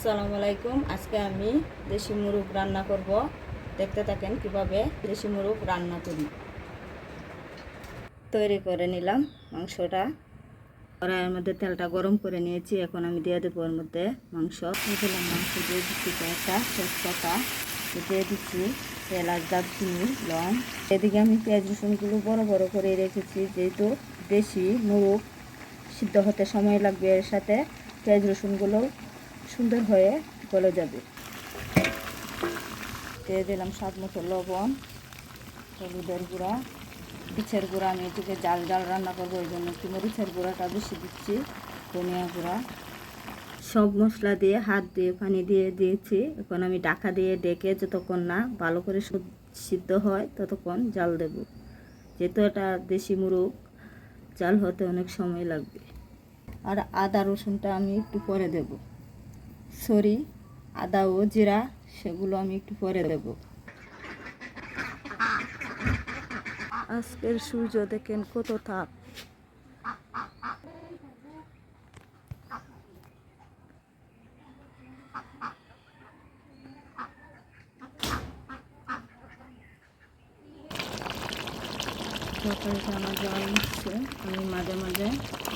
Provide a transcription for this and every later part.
আসসালামু আলাইকুম। আজকে আমি দেশি মুরগ রান্না করব। দেখতে থাকেন কিভাবে দেশি মুরগ রান্না করি। তৈরি করে নিলাম মাংসটা। কড়াইয়ের মধ্যে তেলটা গরম করে নিয়েছি। এখন আমি দিয়ে দেবো ওর মধ্যে মাংস। দিলাম মাংস দিয়ে দিচ্ছি কয়েকটা তেজপাতা দিয়ে দিচ্ছি, এলাচ, দারচিনি, লং। এদিকে আমি পেঁয়াজ রসুনগুলো বড় বড় করে রেখেছি, যেহেতু দেশি মুরগ সিদ্ধ হতে সময় লাগবে। এর সাথে পেঁয়াজ রসুনগুলো সুন্দর হয়ে গলে যাবে। দিয়ে দিলাম স্বাদ মতো লবণ, হলুদের গুঁড়া, মরিচের গুঁড়া। আমি এটিকে জাল জাল রান্না করবো, ওই জন্য একটু মরিচের গুঁড়াটা বেশি দিচ্ছি। ধনিয়া গুঁড়া, সব মশলা দিয়ে হাত দিয়ে পানি দিয়ে দিয়েছি। এখন আমি ঢাকা দিয়ে ডেকে যতক্ষণ না ভালো করে সিদ্ধ হয় ততক্ষণ জাল দেব। যেহেতু এটা দেশি মুরগ, জাল হতে অনেক সময় লাগবে। আর আদা রসুনটা আমি একটু পরে দেব। সরি, আদা ও জিরা সেগুলো আমি একটু পরে দেব। আজকের সূর্য দেখেন কত তাপ। তরকারিটা আমার জল নিচ্ছে, আমি মাঝে মাঝে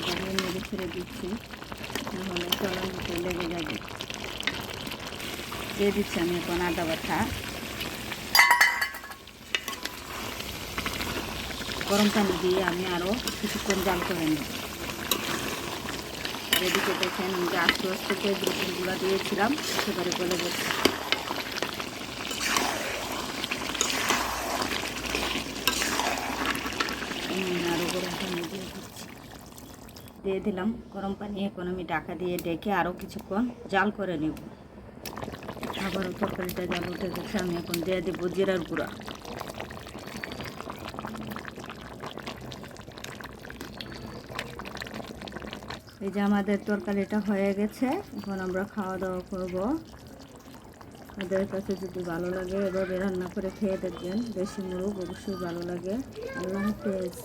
গাড়িয়ে নেড়ে ছেড়ে দিচ্ছি, নাহলে জলের ভিতরে লেগে যাবে। দিয়ে দিচ্ছি আমি এখন আদা বাটা। গরম পানি দিয়ে আমি আরও কিছুক্ষণ জাল করে নেব। আর এদিকে দেখেন আমি যে আস্তে আস্তে পেঁয়াজ রসুনগুলো দিয়েছিলাম একেবারে গলে গেছে। আরও গরম পানি দিয়ে দিলাম গরম পানি। এখন আমি ঢাকা দিয়ে ডেকে আরও কিছুক্ষণ জাল করে নেব। আবারও তরকারিটা জাল উঠে গেছে। আমি এখন দিয়ে দেবো জিরার গুঁড়া। এই যে আমাদের তরকারিটা হয়ে গেছে, এখন আমরা খাওয়া দাওয়া করব। আপনাদের কাছে যদি ভালো লাগে এভাবে রান্না করে খেয়ে দেখবেন, দেশি মুরগ অবশ্যই ভালো লাগে। আল্লাহ হাফেজ।